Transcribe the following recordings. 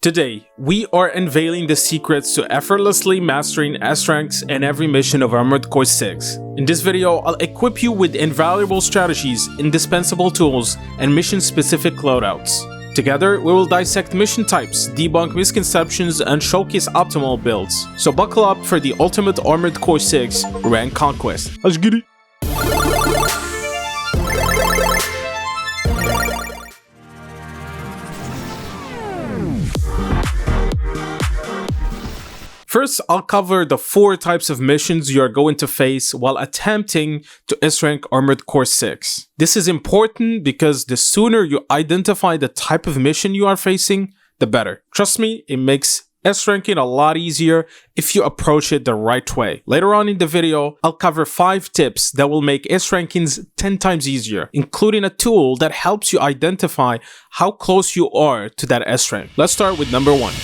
Today, we are unveiling the secrets to effortlessly mastering S ranks in every mission of Armored Core 6. In this video, I'll equip you with invaluable strategies, indispensable tools, and mission-specific loadouts. Together, we will dissect mission types, debunk misconceptions, and showcase optimal builds. So buckle up for the ultimate Armored Core 6 rank conquest. Let's get it! First, I'll cover the 4 types of missions you are going to face while attempting to S-rank Armored Core 6. This is important because the sooner you identify the type of mission you are facing, the better. Trust me, it makes S-ranking a lot easier if you approach it the right way. Later on in the video, I'll cover 5 tips that will make S-rankings 10 times easier, including a tool that helps you identify how close you are to that S-rank. Let's start with number 1.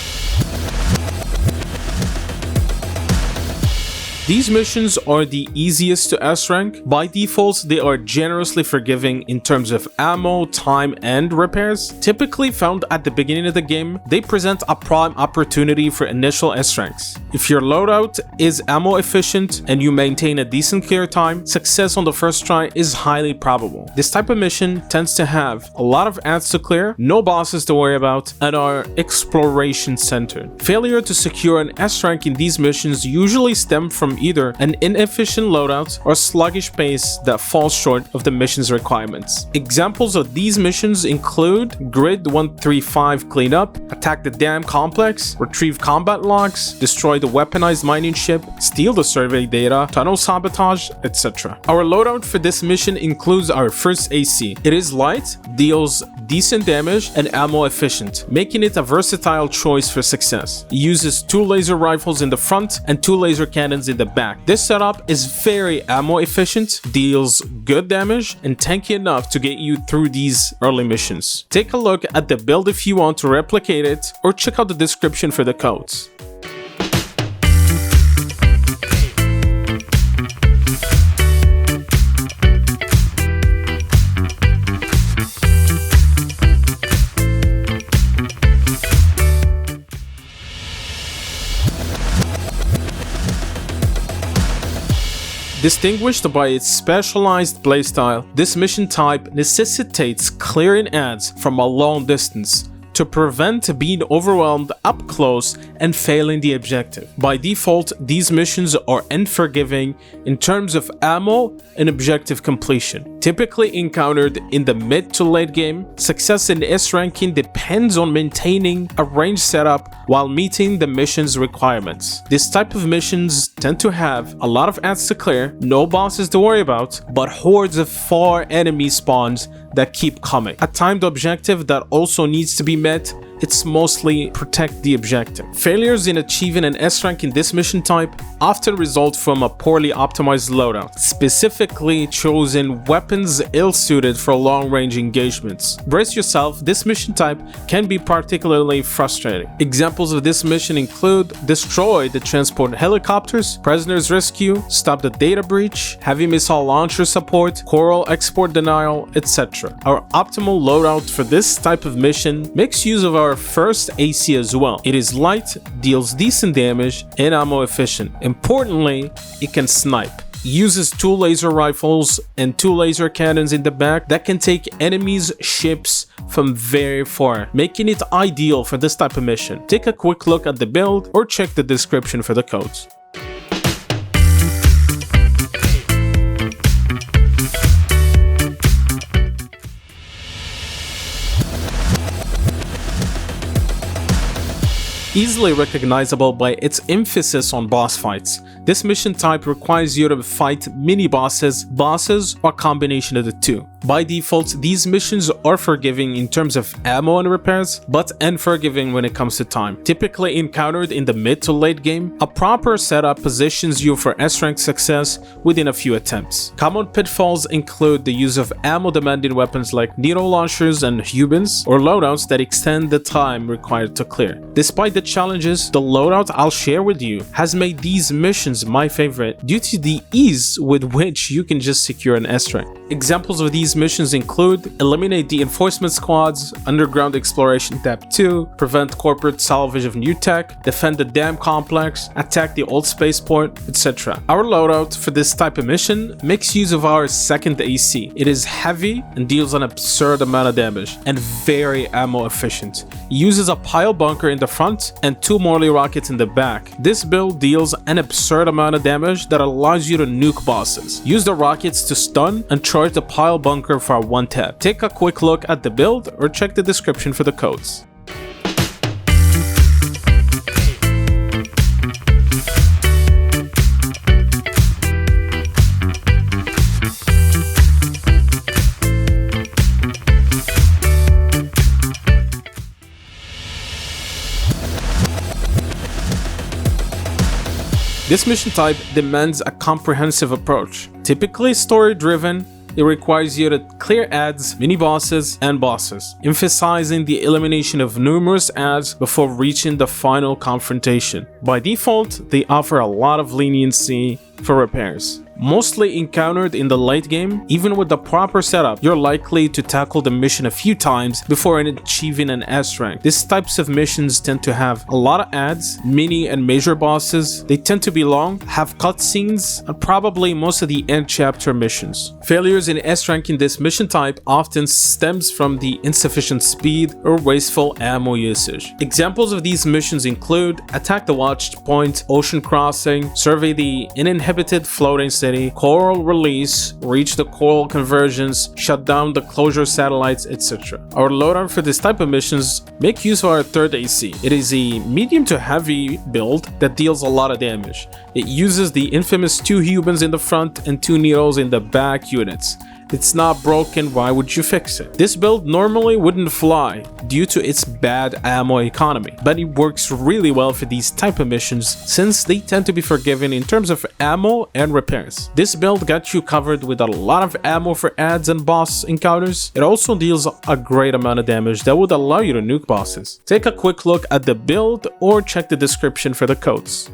These missions are the easiest to S-rank. By default, they are generously forgiving in terms of ammo, time, and repairs. Typically found at the beginning of the game, they present a prime opportunity for initial S-ranks. If your loadout is ammo efficient and you maintain a decent clear time, success on the first try is highly probable. This type of mission tends to have a lot of ads to clear, no bosses to worry about, and are exploration centered. Failure to secure an S-rank in these missions usually stem from either an inefficient loadout or sluggish pace that falls short of the mission's requirements. Examples of these missions include Grid 135 Cleanup, Attack the Dam Complex, Retrieve Combat Logs, Destroy the Weaponized Mining Ship, Steal the Survey Data, Tunnel Sabotage, etc. Our loadout for this mission includes our first AC. It is light, deals decent damage, and ammo efficient, making it a versatile choice for success. It uses 2 laser rifles in the front and 2 laser cannons in the back. This setup is very ammo efficient, deals good damage, and tanky enough to get you through these early missions. Take a look at the build if you want to replicate it, or check out the description for the codes. Distinguished by its specialized playstyle, this mission type necessitates clearing ads from a long distance to prevent being overwhelmed up close and failing the objective. By default, these missions are unforgiving in terms of ammo and objective completion. Typically encountered in the mid to late game, success in S-ranking depends on maintaining a range setup while meeting the mission's requirements. This type of missions tend to have a lot of ads to clear, no bosses to worry about, but hordes of far enemy spawns that keep coming. A timed objective that also needs to be met, it's mostly protect the objective. Failures in achieving an S-rank in this mission type often result from a poorly optimized loadout, specifically chosen weapons ill-suited for long-range engagements. Brace yourself, this mission type can be particularly frustrating. Examples of this mission include Destroy the Transport Helicopters, Prisoners Rescue, Stop the Data Breach, Heavy Missile Launcher Support, Coral Export Denial, etc. Our optimal loadout for this type of mission makes use of our first AC as well. It is light, deals decent damage, and ammo efficient. Importantly, it can snipe. Uses 2 laser rifles and 2 laser cannons in the back that can take enemies' ships from very far, making it ideal for this type of mission. Take a quick look at the build or check the description for the codes. Easily recognizable by its emphasis on boss fights, this mission type requires you to fight mini-bosses, bosses, or a combination of the two. By default, these missions are forgiving in terms of ammo and repairs, but unforgiving when it comes to time. Typically encountered in the mid to late game, a proper setup positions you for S-rank success within a few attempts. Common pitfalls include the use of ammo-demanding weapons like needle launchers and Hubins, or loadouts that extend the time required to clear. Despite the challenges, the loadout I'll share with you has made these missions my favorite due to the ease with which you can just secure an S-rank. Examples of these these missions include eliminate the enforcement squads, underground exploration tab 2, prevent corporate salvage of new tech, defend the dam complex, attack the old spaceport, etc. Our loadout for this type of mission makes use of our second AC. It is heavy and deals an absurd amount of damage and very ammo efficient. It uses a pile bunker in the front and 2 Morley rockets in the back. This build deals an absurd amount of damage that allows you to nuke bosses. Use the rockets to stun and charge the pile bunker for a 1 tap. Take a quick look at the build or check the description for the codes. This mission type demands a comprehensive approach. Typically story-driven, it requires you to clear ads, mini-bosses, and bosses, emphasizing the elimination of numerous ads before reaching the final confrontation. By default, they offer a lot of leniency for repairs. Mostly encountered in the late game, even with the proper setup, you're likely to tackle the mission a few times before achieving an S rank. These types of missions tend to have a lot of ads, mini and major bosses. They tend to be long, have cutscenes, and probably most of the end chapter missions. Failures in S rank in this mission type often stems from the insufficient speed or wasteful ammo usage. Examples of these missions include attack the watch point, ocean crossing, survey the uninhabited floating city, coral release, reach the coral conversions, shut down the closure satellites, etc. Our loadout for this type of missions make use of our third AC. It is a medium to heavy build that deals a lot of damage. It uses the infamous 2 humans in the front and 2 needles in the back units. It's not broken, why would you fix it? This build normally wouldn't fly due to its bad ammo economy, but it works really well for these type of missions since they tend to be forgiving in terms of ammo and repairs. This build got you covered with a lot of ammo for ads and boss encounters. It also deals a great amount of damage that would allow you to nuke bosses. Take a quick look at the build or check the description for the codes.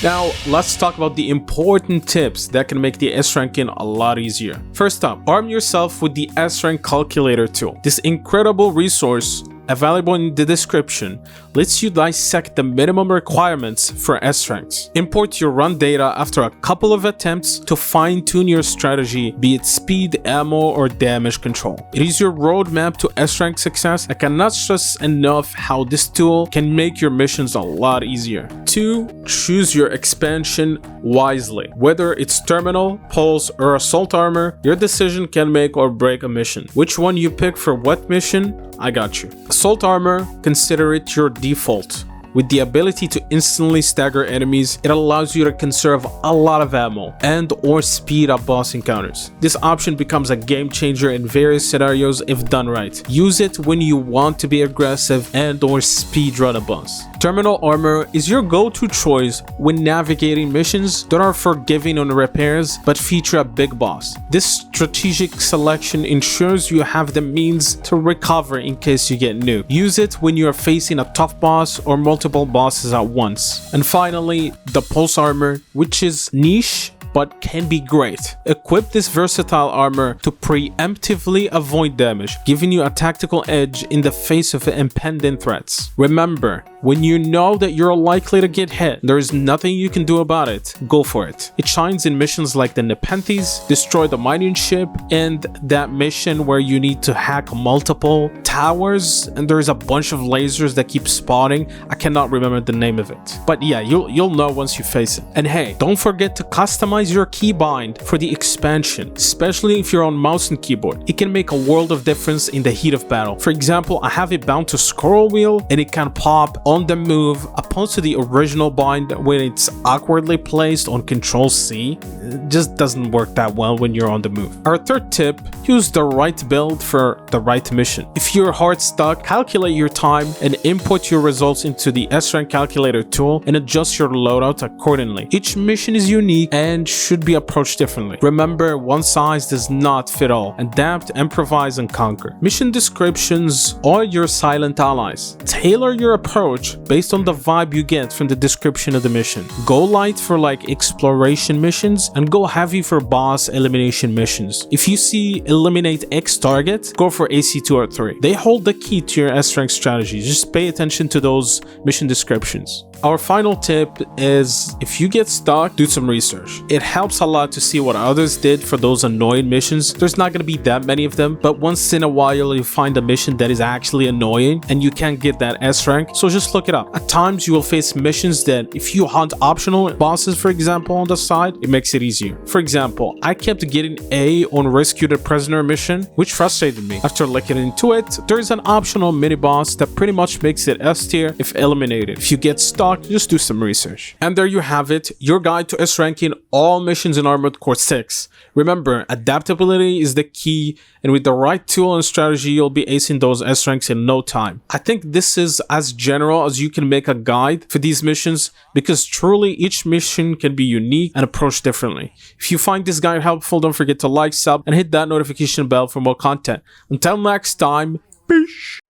Now, let's talk about the important tips that can make the S ranking a lot easier. First up, arm yourself with the S rank calculator tool. This incredible resource, available in the description, lets you dissect the minimum requirements for S ranks. Import your run data after a couple of attempts to fine-tune your strategy, be it speed, ammo, or damage control. It is your roadmap to S rank success. I cannot stress enough how this tool can make your missions a lot easier. 2. Choose your expansion wisely. Whether it's terminal, pulse, or assault armor, your decision can make or break a mission. Which one you pick for what mission? I got you. Assault armor, consider it your default. With the ability to instantly stagger enemies, it allows you to conserve a lot of ammo and or speed up boss encounters. This option becomes a game changer in various scenarios if done right. Use it when you want to be aggressive and or speedrun a boss. Terminal armor is your go-to choice when navigating missions that are forgiving on repairs but feature a big boss. This strategic selection ensures you have the means to recover in case you get nuked. Use it when you are facing a tough boss or multiple bosses at once. And finally, the pulse armor, which is niche but can be great. Equip this versatile armor to preemptively avoid damage, giving you a tactical edge in the face of impending threats. Remember, when you know that you're likely to get hit, there is nothing you can do about it, go for it. It shines in missions like the Nepenthes, destroy the mining ship, and that mission where you need to hack multiple towers and there's a bunch of lasers that keep spawning. I cannot remember the name of it. But yeah, you'll know once you face it. And hey, don't forget to customize Optimize your keybind for the expansion, especially if you're on mouse and keyboard. It can make a world of difference in the heat of battle. For example, I have it bound to scroll wheel and it can pop on the move, opposed to the original bind when it's awkwardly placed on Control C. It just doesn't work that well when you're on the move. Our third tip, use the right build for the right mission. If you're hard stuck, calculate your time and input your results into the S-Rank calculator tool and adjust your loadout accordingly. Each mission is unique and should be approached differently. Remember, one size does not fit all. Adapt, improvise, and conquer. Mission descriptions are your silent allies. Tailor your approach based on the vibe you get from the description of the mission. Go light for like exploration missions and go heavy for boss elimination missions. If you see eliminate X target, go for AC2 or 3. They hold the key to your S-Rank strategy. Just pay attention to those mission descriptions. Our final tip is, if you get stuck, do some research. It helps a lot to see what others did for those annoying missions. There's not going to be that many of them, but once in a while you find a mission that is actually annoying and you can't get that S rank, so just look it up. At times you will face missions that if you hunt optional bosses, for example, on the side, it makes it easier. For example, I kept getting A on Rescue the Prisoner mission, which frustrated me. After looking into it, there's an optional mini boss that pretty much makes it S tier if eliminated. If you get stuck, just do some research. And there you have it, your guide to S-ranking all missions in Armored Core 6. Remember, adaptability is the key, and with the right tool and strategy, you'll be acing those S-ranks in no time. I think this is as general as you can make a guide for these missions, because truly each mission can be unique and approached differently. If you find this guide helpful, don't forget to like, sub, and hit that notification bell for more content. Until next time, peace!